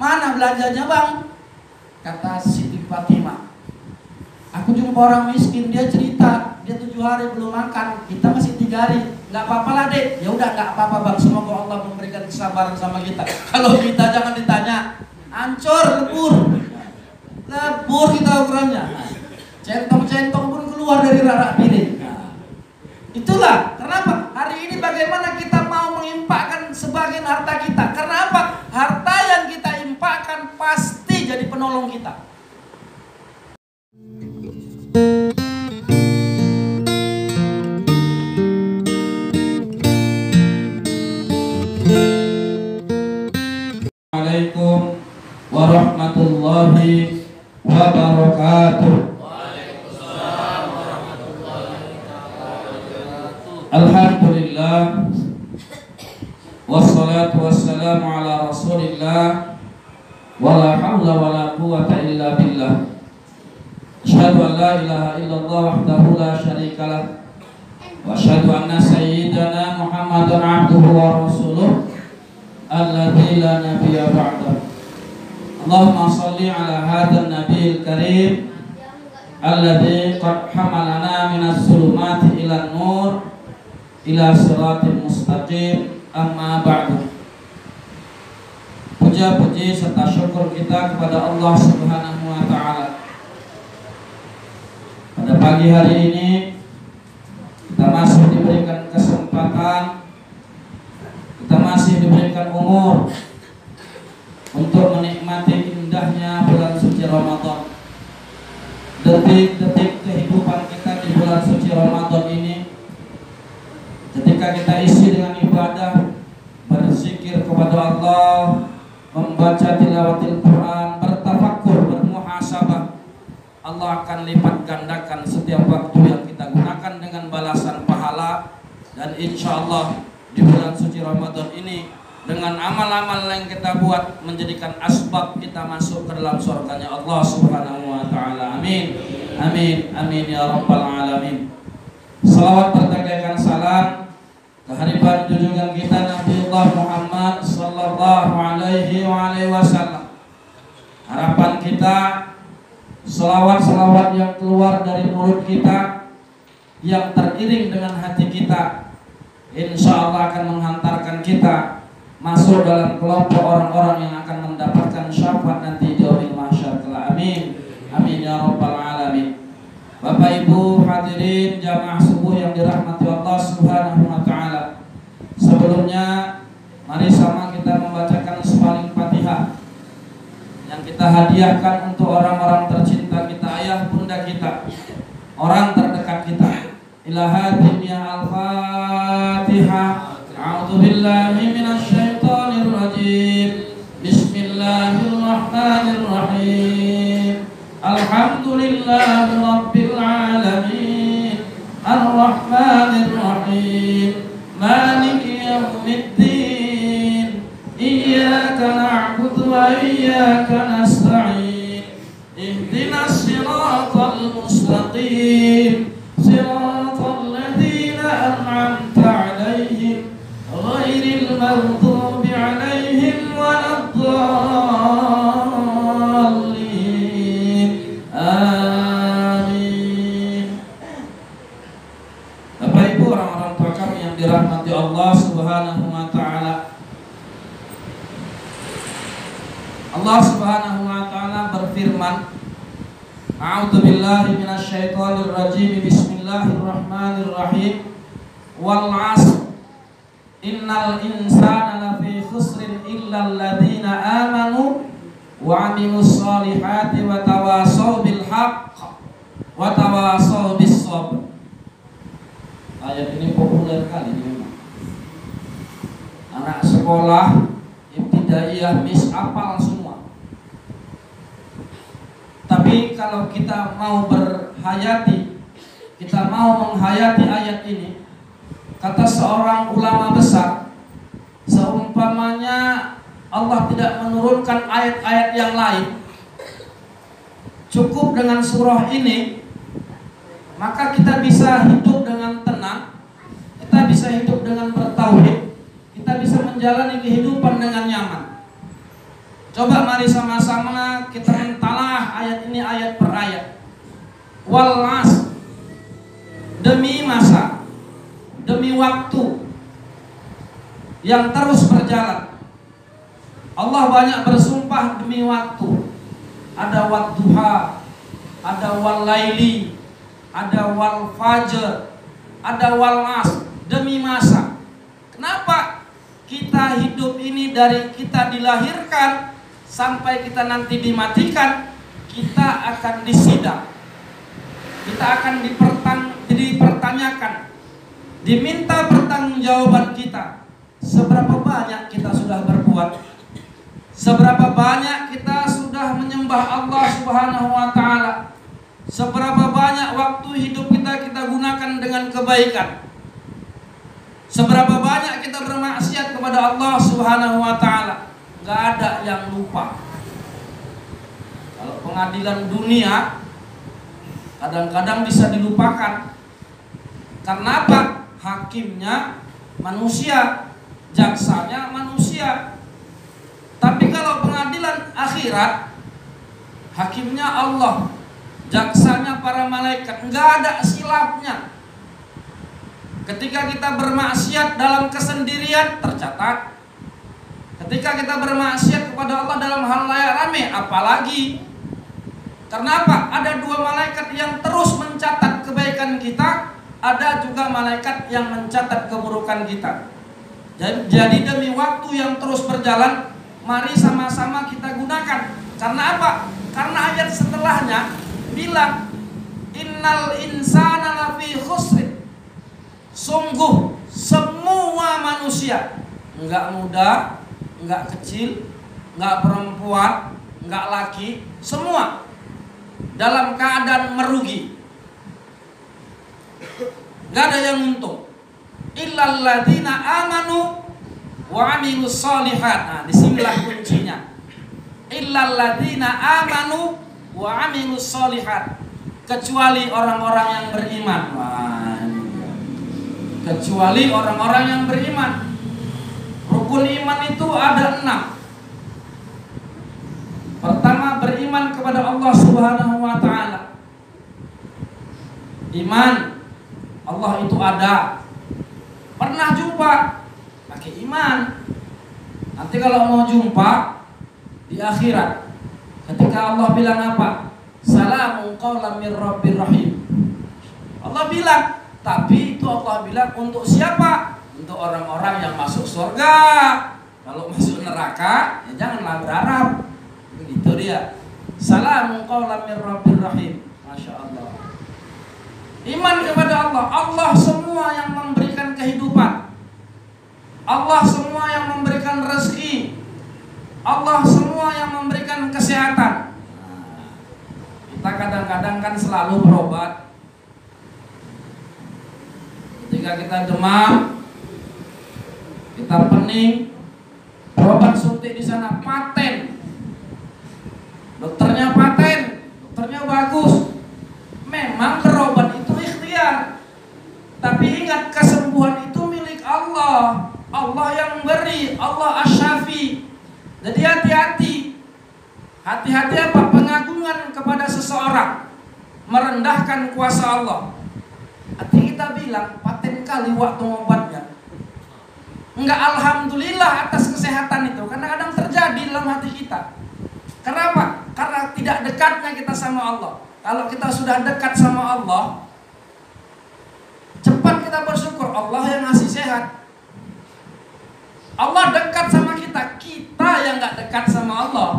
Mana belanjanya bang? Kata Siti Fatimah, aku jumpa orang miskin, dia cerita dia 7 hari belum makan, kita masih 3 hari. Nggak apa-apa lah dek. Ya udah nggak apa-apa bang, semoga Allah memberikan kesabaran sama kita. Kalau kita jangan ditanya, hancur, lebur kita ukurannya. Centong-centong pun keluar dari rarak piring. Itulah kenapa hari ini bagaimana kita mau mengimpakkan sebagian harta kita. Karena apa? Harta yang kita impakkan pasti jadi penolong kita. Assalamualaikum warahmatullahi wabarakatuh. Alhamdulillah, wassalatu wassalamu ala rasulillah, wala hawla wala quwwata illa billah. Asyhadu an la ilaha illallah wahdahu la syarikalah, wa asyhadu anna sayyidana Muhammadan abduhu wa rasuluh alladzi la nabiyya ba'dah. Allahumma shalli ala hadzal nabiyil karim alladzi qad hamalana minas zulumati ilan nur ila siratil mustaqim, amma ba'du. Puja-puji serta syukur kita kepada Allah Subhanahu wa taala. Pada pagi hari ini kita masih diberikan kesempatan, kita masih diberikan umur untuk menikmati indahnya bulan suci Ramadan. Detik-detik kehidupan kita di bulan suci Ramadan ini, ketika kita isi dengan ibadah, berzikir kepada Allah, membaca tilawatil Quran, bertafakkur, bermuhasabah, Allah akan lipat gandakan setiap waktu yang kita gunakan dengan balasan pahala. Dan insya Allah di bulan suci Ramadan ini, dengan amal-amal yang kita buat, menjadikan asbab kita masuk ke dalam surganya Allah Subhanahu wa taala. Amin. Amin. Amin ya rabbal alamin. Salawat bertagihkan salam kehadiran junjungan kita Nabiullah Muhammad sallallahu alaihi wasallam. Harapan kita, selawat-selawat yang keluar dari mulut kita, yang teriring dengan hati kita, insya Allah akan menghantarkan kita masuk dalam kelompok orang-orang yang akan mendapatkan syafaat nanti di yaumil mahsyar kelak. Amin. Amin ya rabbal alamin. Bapak Ibu hadirin jamaah subuh yang dirahmati Allah Subhanahu wa taala. Sebelumnya mari sama kita membacakan sepaling Fatihah yang kita hadiahkan untuk orang-orang tercinta kita, ayah bunda kita, orang terdekat kita. Ila hadim ya al-Fatihah. A'udzu billahi minasy syaithanir rajim. Bismillahirrahmanirrahim. Alhamdulillahi rabbil alamin. Ar-Rahmanir Rahim. Maliki yaumiddin. Iyyaka na'budu wa iyyaka nasta'in. Ihdinas siratal mustaqim. Siratal ladzina an'amta 'alaihim ghairil maghdubi 'alaihim waladdallin. Amin. Bapak Ibu, orang-orang tua kami yang dirahmati Allah Subhanahu wa taala. Allah Subhanahu wa taala berfirman, A'udzu billahi minasy syaithanir rajim. Bismillahirrahmanirrahim. Wal 'ashr. Innal insana lafi khusrin illa alladziina aamanu wa 'amilus shalihati wa tawashaw bil haqq wa tawashaw bis sabr. Ayat ini populer kali ini memang. Anak sekolah ibtidaiyah mis apal semua. Tapi kalau kita mau berhayati, kita mau menghayati ayat ini, kata seorang ulama besar, seumpamanya Allah tidak menurunkan ayat-ayat yang lain, cukup dengan surah ini, maka kita bisa hidup dengan tenang, kita bisa hidup dengan bertauhid, kita bisa menjalani kehidupan dengan nyaman. Coba mari sama-sama kita mentalah ayat ini ayat per ayat. Wal asr, demi masa, demi waktu yang terus berjalan. Allah banyak bersumpah demi waktu. Ada wadduha, ada wal laili, ada wal fajr, ada wal asr, demi masa. Kenapa kita hidup ini dari kita dilahirkan sampai kita nanti dimatikan, kita akan disidang, kita akan dipertanyakan, diminta pertanggungjawaban kita. Seberapa banyak kita sudah berbuat, seberapa banyak kita sudah menyembah Allah Subhanahu wa ta'ala, seberapa banyak waktu hidup kita gunakan dengan kebaikan, seberapa banyak kita bermaksiat kepada Allah Subhanahu wa ta'ala. Gak ada yang lupa. Kalau pengadilan dunia kadang-kadang bisa dilupakan. Karena apa? Hakimnya manusia, jaksanya manusia. Tapi kalau pengadilan akhirat, hakimnya Allah, jaksanya para malaikat, nggak ada silapnya. Ketika kita bermaksiat dalam kesendirian tercatat. Ketika kita bermaksiat kepada Allah dalam hal layak rame, apalagi. Karena apa? Ada dua malaikat yang terus mencatat kebaikan kita, ada juga malaikat yang mencatat keburukan kita. Jadi demi waktu yang terus berjalan, mari sama-sama kita gunakan. Karena apa? Karena ayat setelahnya bilang, innal insana lafi khusrin. Sungguh semua manusia, enggak muda, enggak kecil, enggak perempuan, enggak laki, semua dalam keadaan merugi. Enggak ada yang untung. Illal ladzina amanu wa amilus sholihat. Nah, disinilah kuncinya. Illal ladzina amanu wa amilus sholihat. Kecuali orang-orang yang beriman. Kecuali orang-orang yang beriman. Rukun iman itu ada 6. Pertama, beriman kepada Allah Subhanahu wa ta'ala. Iman Allah itu ada. Pernah jumpa, pakai iman. Nanti kalau mau jumpa di akhirat, ketika Allah bilang apa? Salamun qaulan mir rabbir rahim. Allah bilang, tapi itu Allah bilang untuk siapa? Untuk orang-orang yang masuk surga. Kalau masuk neraka, ya janganlah berharap. Begitu dia. Salamun qaulan mir rabbir rahim. Masya Allah. Iman kepada Allah. Allah semua yang memberikan kehidupan. Allah semua yang memberikan rezeki. Allah semua yang memberikan kesehatan. Kita kadang-kadang kan selalu berobat. Ketika kita demam, kita pening, berobat suntik di sana paten. Dokternya paten, dokternya bagus. Memang berobat itu ikhtiar. Tapi ingat, kesembuhan itu milik Allah. Allah yang beri, Allah Asy-Syafi. Jadi hati-hati. Hati-hati apa? Pengagungan kepada seseorang, merendahkan kuasa Allah. Hati kita bilang, paten kali waktu obatnya. Enggak alhamdulillah atas kesehatan itu. Karena kadang terjadi dalam hati kita. Kenapa? Karena tidak dekatnya kita sama Allah. Kalau kita sudah dekat sama Allah, cepat kita bersyukur, Allah yang ngasih sehat. Allah dekat sama kita, kita yang gak dekat sama Allah.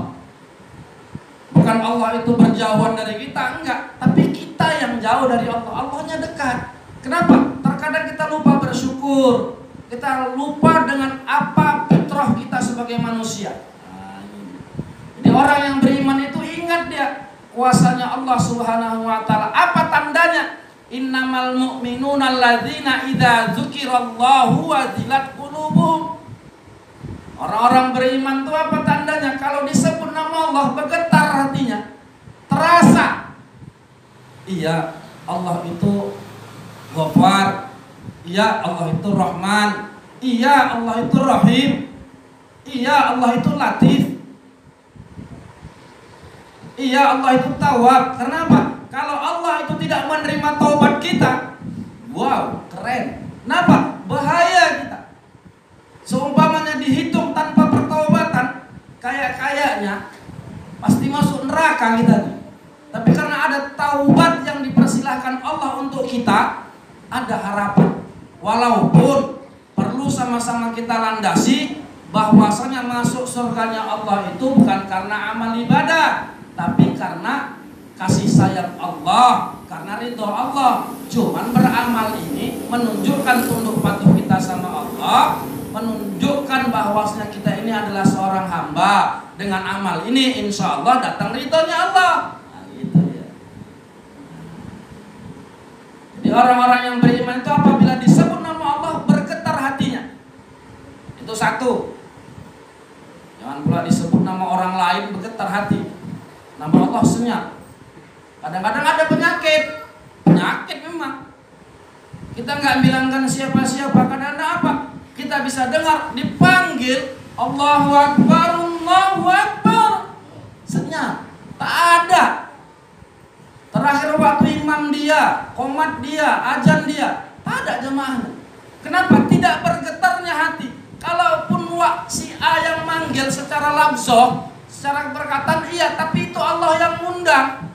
Bukan Allah itu berjauhan dari kita, enggak. Tapi kita yang jauh dari Allah, Allahnya dekat. Kenapa? Terkadang kita lupa bersyukur. Kita lupa dengan apa fitrah kita sebagai manusia. Jadi orang yang beriman itu ingat dia kuasanya Allah Subhanahu wa ta'ala. Apa tandanya? Innamal mu'minuna alladzina idza dzukirallahu wajilat qulubuhum. Orang-orang beriman itu apa tandanya? Kalau disebut nama Allah bergetar hatinya. Terasa. Iya, Allah itu Ghafar. Iya, Allah itu Rahman. Iya, Allah itu Rahim. Iya, Allah itu Latif. Iya, Allah itu tawab. Kenapa? Kalau Allah itu tidak menerima taubat kita, wow, keren. Kenapa? Bahaya kita. Seumpamanya dihitung tanpa pertaubatan, kayaknya pasti masuk neraka kita nih. Tapi karena ada taubat yang dipersilahkan Allah untuk kita, ada harapan. Walaupun perlu sama-sama kita landasi bahwasanya masuk surganya Allah itu bukan karena amal ibadah, tapi karena kasih sayang Allah, karena ridho Allah. Cuman beramal ini menunjukkan tunduk patuh kita sama Allah, menunjukkan bahwasanya kita ini adalah seorang hamba. Dengan amal ini insya Allah datang ridhonya Allah. Nah, gitu ya. Jadi orang-orang yang beriman itu apabila disebut nama Allah bergetar hatinya. Itu satu. Jangan pula disebut nama orang lain bergetar hati. Nama Allah senyap. Kadang-kadang ada penyakit memang. Kita nggak bilangkan siapa-siapa. Kadang-kadang apa? Kita bisa dengar dipanggil Allahu Akbar, Allahu Akbar, senyap. Tak ada. Terakhir waktu imam dia, qomat dia, azan dia, tak ada jemaahnya. Kenapa? Tidak bergetarnya hati. Kalaupun si A yang manggil secara lafzah, secara perkataan iya, tapi itu Allah yang ngundang.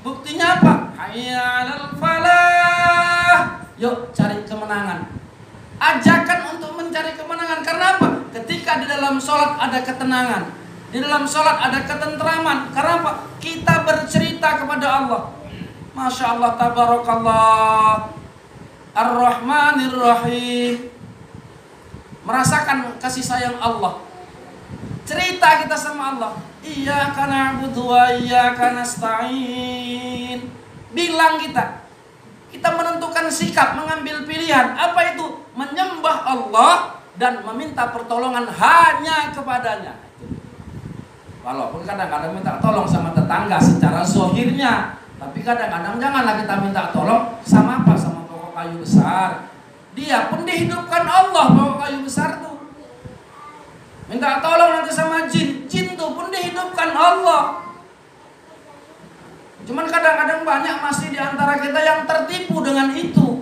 Buktinya apa? Hayya 'alal falah. Yuk cari kemenangan. Ajakan untuk mencari kemenangan. Karena apa? Ketika di dalam sholat ada ketenangan, di dalam sholat ada ketentraman. Karena apa? Kita bercerita kepada Allah. Masya Allah, tabarakallah, Ar-Rahmanir Rahim. Merasakan kasih sayang Allah. Cerita kita sama Allah. Iyyaka na'budu wa iyyaka nasta'in. Bilang kita menentukan sikap, mengambil pilihan. Apa itu? Menyembah Allah dan meminta pertolongan hanya kepadanya. Walaupun kadang-kadang minta tolong sama tetangga secara zahirnya, tapi kadang-kadang janganlah kita minta tolong sama apa? Sama pokok kayu besar. Dia pun dihidupkan Allah, pokok kayu besar tuh. Minta tolong nanti sama jin tuh pun dihidupkan Allah. Cuman kadang-kadang banyak masih di antara kita yang tertipu dengan itu.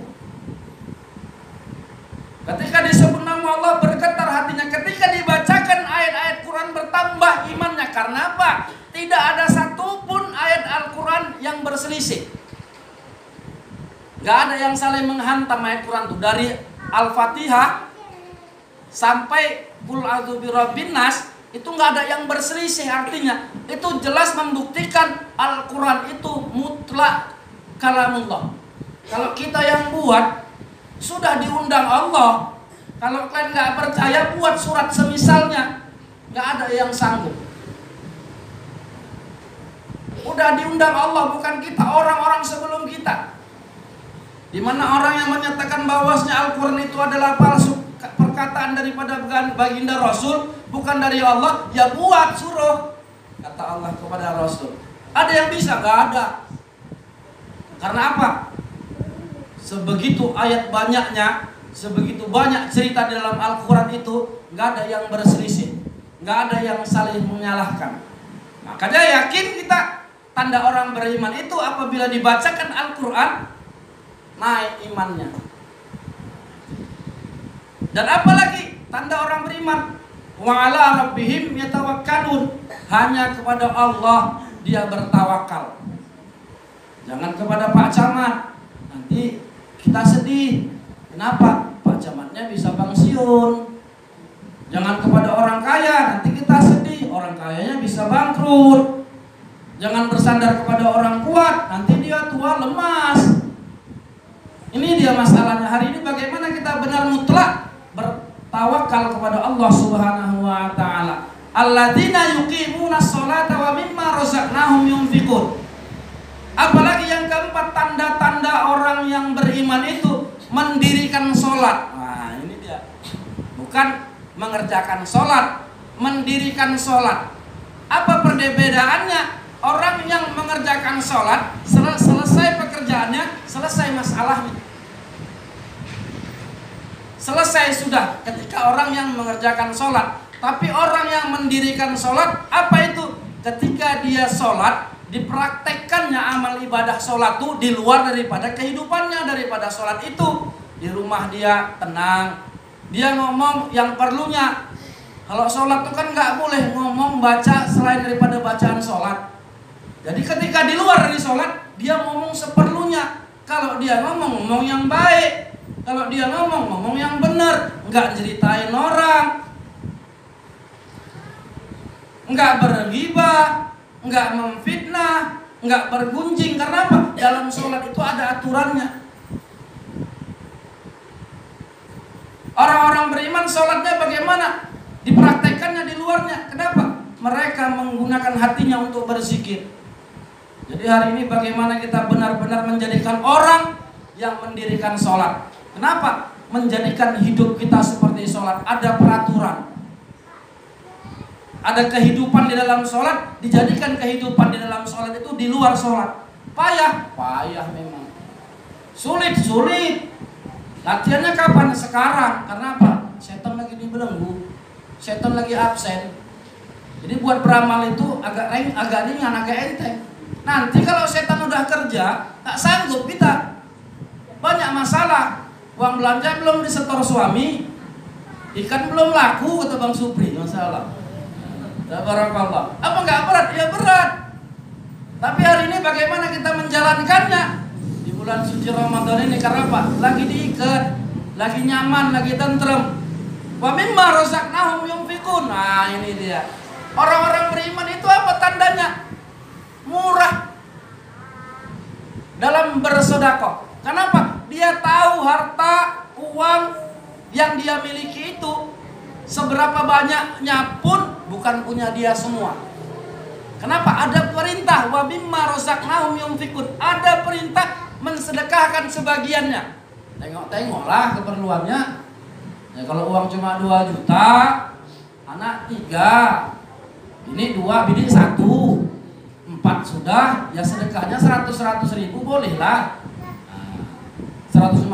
Ketika disebut nama Allah bergetar hatinya. Ketika dibacakan ayat-ayat Quran bertambah imannya. Karena apa? Tidak ada satupun ayat Al-Quran yang berselisih. Gak ada yang saling menghantam ayat Quran itu. Dari Al-Fatihah sampai Qul a'udzu birabbin nas, itu gak ada yang berselisih. Artinya itu jelas membuktikan Al-Quran itu mutlak kalamullah. Kalau kita yang buat, sudah diundang Allah. Kalau kalian gak percaya, buat surat semisalnya. Gak ada yang sanggup. Udah diundang Allah, bukan kita, orang-orang sebelum kita. Di mana orang yang menyatakan bahwasanya Al-Quran itu adalah palsu, perkataan daripada baginda Rasul, bukan dari Allah, ya buat, suruh. Kata Allah kepada Rasul. Ada yang bisa? Gak ada. Karena apa? Sebegitu ayat banyaknya, sebegitu banyak cerita di dalam Al-Quran itu, gak ada yang berselisih, gak ada yang saling menyalahkan. Makanya yakin kita, tanda orang beriman itu apabila dibacakan Al-Quran, naik imannya. Dan apalagi tanda orang beriman, wa ala rabbihim yatawakkalun, hanya kepada Allah dia bertawakal. Jangan kepada Pak Camat, nanti kita sedih. Kenapa? Pak Camatnya bisa pensiun. Jangan kepada orang kaya, nanti kita sedih, orang kayanya bisa bangkrut. Jangan bersandar kepada orang kuat, nanti dia tua lemas. Ini dia masalahnya hari ini, bagaimana kita benar mutlak bertawakal kepada Allah Subhanahu wa taala. Alladzina yuqimunas sholata wa mimma razaqnahum yunfiqun. Apalagi yang keempat, tanda-tanda orang yang beriman itu mendirikan sholat. Nah ini dia, bukan mengerjakan sholat, mendirikan sholat. Apa perbedaannya? Orang yang mengerjakan sholat, selesai pekerjaannya, selesai masalahnya, selesai sudah ketika orang yang mengerjakan sholat. Tapi orang yang mendirikan sholat, apa itu? Ketika dia sholat, dipraktekkannya amal ibadah sholat itu di luar daripada kehidupannya, daripada sholat itu. Di rumah dia tenang, dia ngomong yang perlunya. Kalau sholat itu kan nggak boleh ngomong baca selain daripada bacaan sholat. Jadi ketika di luar dari sholat, dia ngomong seperlunya. Kalau dia ngomong yang baik. Kalau dia ngomong yang benar, nggak ceritain orang, nggak berghibah, nggak memfitnah, nggak bergunjing. Karena apa? Dalam sholat itu ada aturannya. Orang-orang beriman sholatnya bagaimana? Dipraktekkannya di luarnya. Kenapa? Mereka menggunakan hatinya untuk berzikir. Jadi hari ini bagaimana kita benar-benar menjadikan orang yang mendirikan sholat. Kenapa? Menjadikan hidup kita seperti sholat. Ada peraturan, ada kehidupan di dalam sholat. Dijadikan kehidupan di dalam sholat itu di luar sholat. Payah memang. Sulit. Latihannya kapan? Sekarang. Karena apa? Setan lagi dibelenggu, setan lagi absen. Jadi buat beramal itu agak ringan, agak enteng. Nanti kalau setan udah kerja, tak sanggup kita. Banyak masalah. Uang belanja belum disetor suami, ikan belum laku, kata Bang Supri. Masalah. Barakallah. Apa nggak berat? Ya berat. Tapi hari ini bagaimana kita menjalankannya di bulan suci Ramadan ini? Karena apa? Lagi diikat, lagi nyaman, lagi tentrem. Wa mimma razaqnahum yunfiqun. Nah ini dia. Orang-orang beriman itu apa tandanya? Murah dalam bersedekah. Kenapa? Dia tahu harta, uang yang dia miliki itu seberapa banyaknya pun bukan punya dia semua. Kenapa? Ada perintah wa mimma razaqnahum yunfiqun. Ada perintah mensedekahkan sebagiannya. Tengok-tengoklah keperluannya. Ya kalau uang cuma 2 juta, anak 3, ini 2, bini 1, 4 sudah, ya sedekahnya 100 ribu bolehlah. 150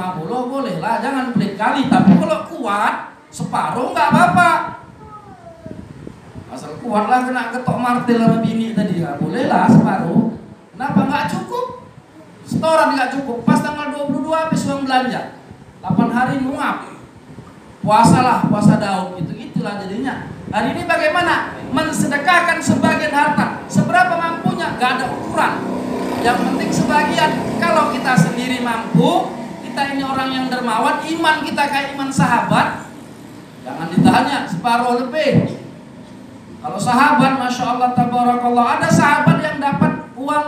bolehlah, jangan pelit kali. Tapi kalau kuat, separuh nggak apa-apa. Asal kuatlah, kena ketok martil sama bini tadi, ya bolehlah separuh. Kenapa nggak cukup? Setoran nggak cukup. Pas tanggal 22 habis uang belanja, 8 hari nuap. Puasa daun, gitulah jadinya. Hari ini bagaimana? Mensedekahkan sebagian harta. Seberapa mampunya? Nggak ada ukuran. Yang penting sebagian. Kalau kita sendiri mampu, kita ini orang yang dermawan, iman kita kayak iman sahabat, jangan ditanya separuh lebih. Kalau sahabat, masya Allah, tabarakallah, ada sahabat yang dapat uang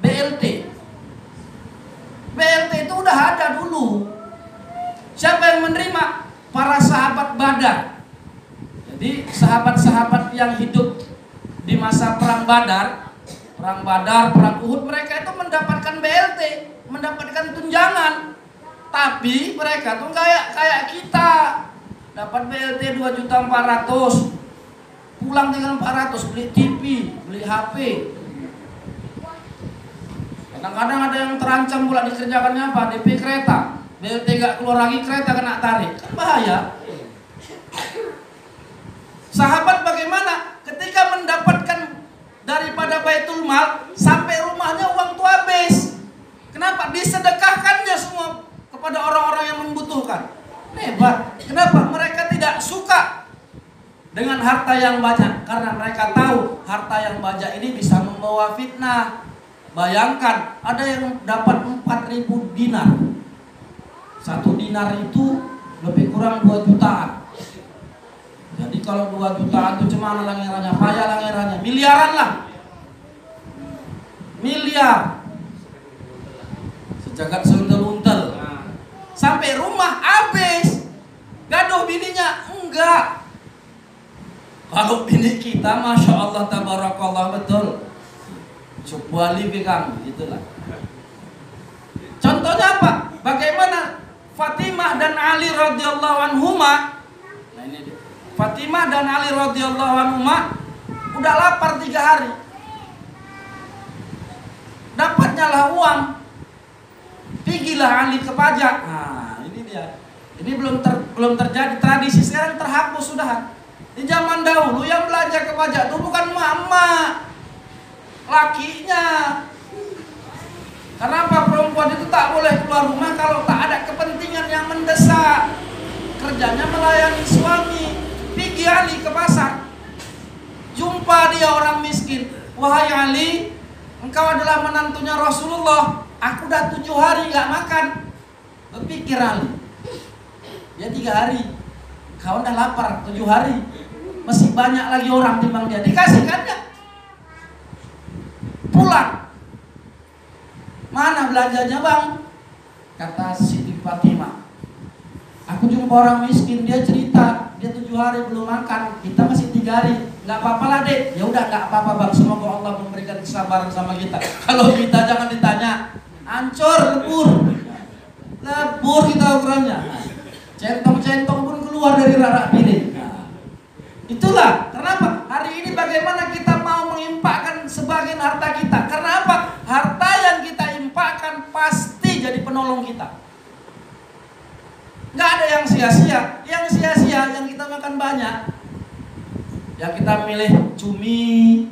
BLT. BLT itu udah ada dulu. Siapa yang menerima? Para sahabat Badar. Jadi sahabat-sahabat yang hidup di masa perang Badar, perang Uhud, mereka itu mendapatkan BLT, mendapatkan tunjangan. Tapi mereka tuh kayak kita dapat BLT 2.400.000, pulang dengan 400, beli TV, beli HP. Kadang-kadang ada yang terancam pula dikerjakannya apa? DP kereta, BLT gak keluar lagi, kereta kena tarik, kan bahaya. Sahabat bagaimana? Ketika mendapatkan daripada Baitul Mal, sampai rumahnya uang itu habis. Kenapa? Disedekahkannya semua kepada orang-orang yang membutuhkan. Hebat. Kenapa? Mereka tidak suka dengan harta yang banyak, karena mereka tahu harta yang banyak ini bisa membawa fitnah. Bayangkan ada yang dapat 4.000 dinar. 1 dinar itu lebih kurang 2 jutaan. Jadi kalau 2 jutaan itu cuma langerannya, payah langerannya, miliaran lah. Miliar. Sejagat seuntel-untel. Sampai rumah habis. Gaduh bininya? Enggak. Kalau bini kita, masya Allah, tabarakallah, betul. Coba lihat kami, gitulah. Contohnya apa? Bagaimana Fatimah dan Ali radhiyallahu anhuma? Nah ini dia. Fatimah dan Ali radhiyallahu anhuma udah lapar 3 hari. Dapatnya lah uang. Pergilah Ali ke pajak. Nah, ini dia. Ini belum terjadi, tradisi sekarang terhapus sudah. Di zaman dahulu yang belanja ke pajak itu bukan mama. lakinya. Kenapa perempuan itu tak boleh keluar rumah kalau tak ada kepentingan yang mendesak? Kerjanya melayani suami. Pergi Ali ke pasar, jumpa dia orang miskin. Wahai Ali, engkau adalah menantunya Rasulullah. Aku udah 7 hari gak makan. Berpikir Ali, dia 3 hari, kau udah lapar 7 hari, masih banyak lagi orang timbang dia. Dikasihkannya, pulang. Mana belanjanya bang? Kata Siti Fatimah, aku jumpa orang miskin, dia cerita, dia 7 hari belum makan, kita masih 3 hari. Nggak apa-apa lah dek. Ya udah nggak apa-apa bang, semoga Allah memberikan kesabaran sama kita. Kalau kita jangan ditanya, hancur, lebur kita ukurannya. Centong-centong pun keluar dari rarak piring. Itulah kenapa hari ini bagaimana kita mau mengimpakkan sebagian harta kita. Karena apa? Harta yang kita impakkan pasti jadi penolong kita. Nggak ada yang sia-sia. Yang sia-sia yang kita makan banyak. Yang kita milih cumi,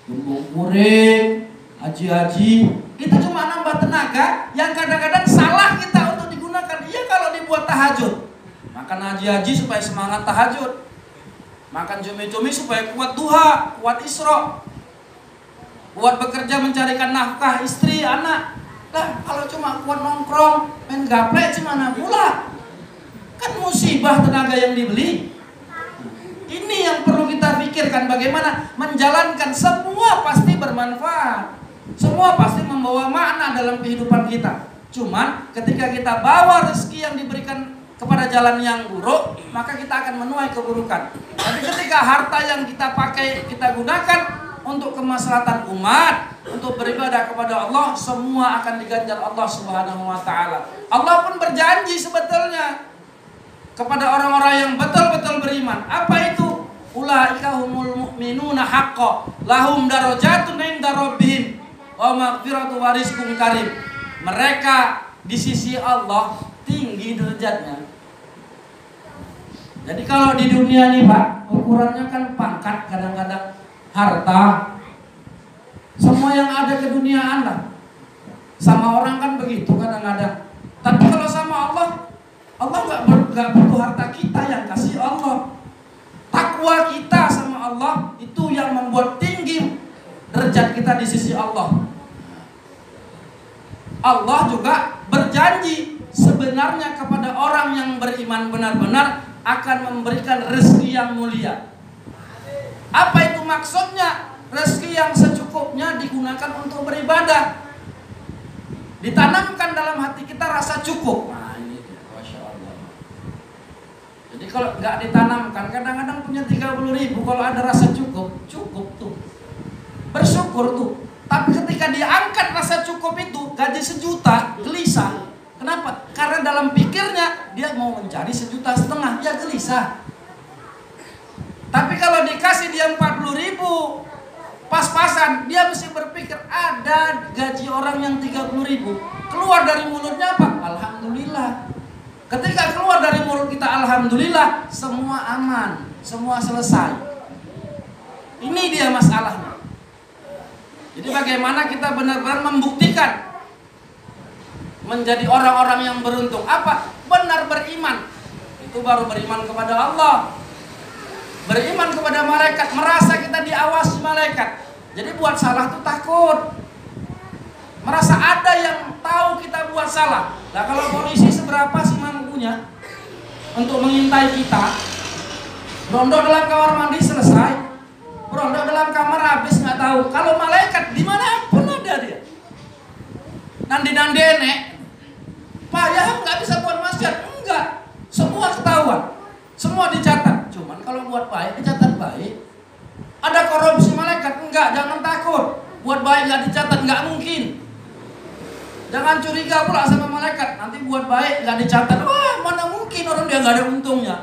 bumbung puring, haji-haji, itu cuma nambah tenaga yang kadang-kadang salah kita untuk digunakan. Iya kalau dibuat tahajud, makan haji-haji supaya semangat tahajud, makan cumi-cumi supaya kuat duha, kuat isra, kuat bekerja mencarikan nafkah istri, anak. Lah kalau cuma kuat nongkrong, main gaplek gimana pula? Kan musibah tenaga yang dibeli. Ini yang perlu kita pikirkan, bagaimana menjalankan. Semua pasti bermanfaat, semua pasti membawa makna dalam kehidupan kita. Cuman ketika kita bawa rezeki yang diberikan kepada jalan yang buruk, maka kita akan menuai keburukan. Tapi ketika harta yang kita pakai, kita gunakan untuk kemaslahatan umat, untuk beribadah kepada Allah, semua akan diganjar Allah Subhanahu wa taala. Allah pun berjanji sebetulnya kepada orang-orang yang betul-betul beriman. Apa itu? Ulaika humul mu'minuna haqqan lahum darajatun 'inda rabbihim wa maghfiratu wa rizqun karim. Mereka di sisi Allah tinggi derajatnya. Jadi kalau di dunia nih Pak, ukurannya kan pangkat, kadang-kadang harta. Semua yang ada ke dunia Anda. Sama orang kan begitu kadang-kadang. Tapi kalau sama Allah, Allah nggak butuh harta kita, yang kasih Allah. Takwa kita sama Allah itu yang membuat tinggi derajat kita di sisi Allah. Allah juga berjanji sebenarnya kepada orang yang beriman benar-benar akan memberikan rezeki yang mulia. Apa itu maksudnya? Rezeki yang secukupnya digunakan untuk beribadah. Ditanamkan dalam hati kita rasa cukup. Jadi kalau nggak ditanamkan, kadang-kadang punya 30.000, kalau ada rasa cukup, cukup tuh, bersyukur tuh. Tapi ketika diangkat rasa cukup itu, gaji 1 juta, gelisah. Kenapa? Karena dalam pikirnya dia mau mencari 1,5 juta, dia gelisah. Tapi kalau dikasih dia 40.000, pas-pasan, dia mesti berpikir ada gaji orang yang 30.000, keluar dari mulutnya apa? Alhamdulillah. Ketika keluar dari mulut kita alhamdulillah, semua aman, semua selesai. Ini dia masalahnya. Jadi bagaimana kita benar-benar membuktikan menjadi orang-orang yang beruntung. Apa? Benar beriman. Itu baru beriman kepada Allah, beriman kepada malaikat, merasa kita diawasi malaikat. Jadi buat salah tuh takut, merasa ada yang tahu kita buat salah. Nah kalau polisi seberapa sih mampunya untuk mengintai kita? Ronda dalam kamar mandi selesai, ronda dalam kamar habis nggak tahu. Kalau malaikat dimanapun ada dia. Nandi enek, payah nggak bisa buat maksiat, enggak. Semua ketahuan, semua dicatat. Cuman kalau buat baik dicatat baik. Ada korupsi malaikat? Enggak, jangan takut. Buat baik nggak dicatat, nggak mungkin. Jangan curiga pula sama malaikat. Nanti buat baik nggak dicatat. Wah, mana mungkin, orang dia nggak ada untungnya.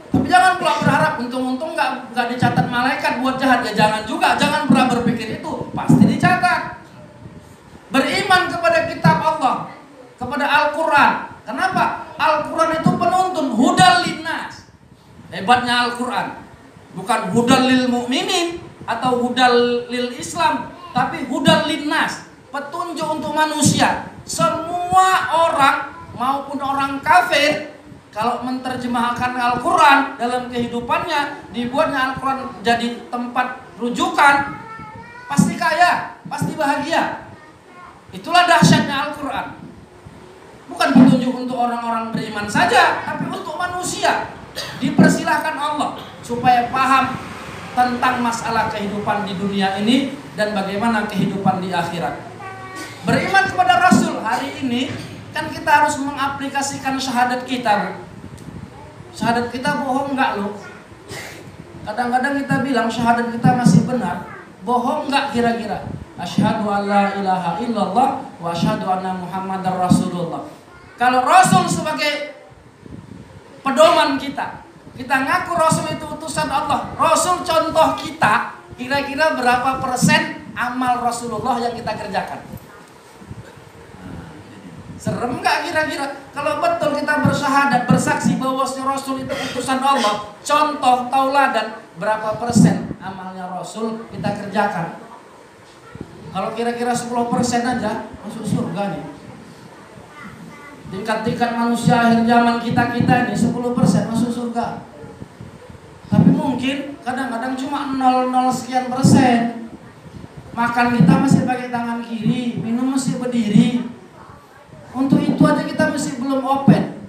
Tapi jangan pula berharap untung-untung nggak dicatat malaikat buat jahat. Ya jangan juga, jangan pernah berpikir itu. Pasti dicatat. Beriman kepada kitab Allah, kepada Al-Quran. Kenapa? Al-Quran itu penuntun, hudal linnas. Hebatnya Al-Quran. Bukan hudal lil mu'minin, atau hudal lil Islam, tapi hudal linnas, petunjuk untuk manusia. Semua orang maupun orang kafir kalau menerjemahkan Al-Quran dalam kehidupannya, dibuatnya Al-Quran jadi tempat rujukan, pasti kaya, pasti bahagia. Itulah dahsyatnya Al-Quran. Bukan petunjuk untuk orang-orang beriman saja, tapi untuk manusia. Dipersilahkan Allah supaya paham tentang masalah kehidupan di dunia ini dan bagaimana kehidupan di akhirat. Beriman kepada Rasul hari ini kan kita harus mengaplikasikan syahadat kita. Syahadat kita bohong enggak loh? Kadang-kadang kita bilang syahadat kita masih benar, bohong enggak kira-kira? Asyhadu an la ilaha illallah wa asyhadu anna Muhammadar Rasulullah. Kalau Rasul sebagai pedoman kita, kita ngaku Rasul itu utusan Allah, Rasul contoh kita, kira-kira berapa persen amal Rasulullah yang kita kerjakan? Serem nggak kira-kira? Kalau betul kita bersyahadat, bersaksi bahwa Rasul itu utusan Allah, contoh, tauladan, berapa persen amalnya Rasul kita kerjakan? Kalau kira-kira 10% aja masuk surga nih. Tingkat-tingkat manusia akhir zaman kita ini 10% masuk surga. Tapi mungkin kadang-kadang cuma 0,0 sekian persen. Makan kita masih pakai tangan kiri, minum masih berdiri. Untuk itu aja kita masih belum open.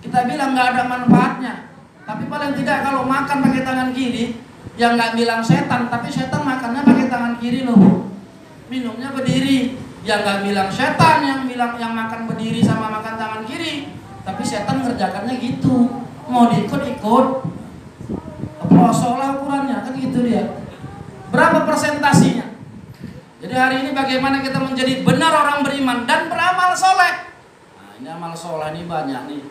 Kita bilang nggak ada manfaatnya. Tapi paling tidak kalau makan pakai tangan kiri, yang nggak bilang setan, tapi setan makannya pakai tangan kiri loh. Minumnya berdiri. Yang nggak bilang setan, yang makan berdiri sama makan tangan kiri. Tapi setan ngerjakannya gitu. Mau diikut-ikut, prosoklah ukurannya, kan gitu dia. Berapa persentasinya? Jadi hari ini bagaimana kita menjadi benar orang beriman dan beramal soleh. Nah, ini amal soleh ini banyak nih.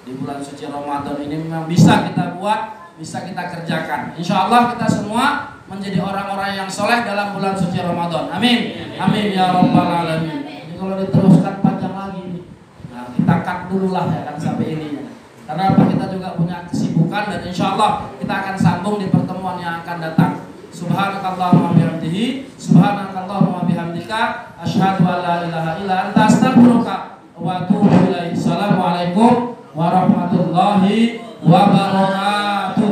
Di bulan suci Ramadan ini memang bisa kita buat, bisa kita kerjakan. Insya Allah kita semua menjadi orang-orang yang soleh dalam bulan suci Ramadan. Amin. Amin ya rabbal alamin. Jadi kalau diteruskan panjang lagi nih, nah kita cut dulu lah ya kan sampai ininya. Karena apa, kita juga punya kesibukan dan insya Allah kita akan sambung di pertemuan yang akan datang. Subhanakallahumma bihamdihi, subhanakallahumma bihamdika, asyhadu an la ilaha illa anta, astaghfiruka wa atubu ilaik. Assalamualaikum warahmatullahi wabarakatuh.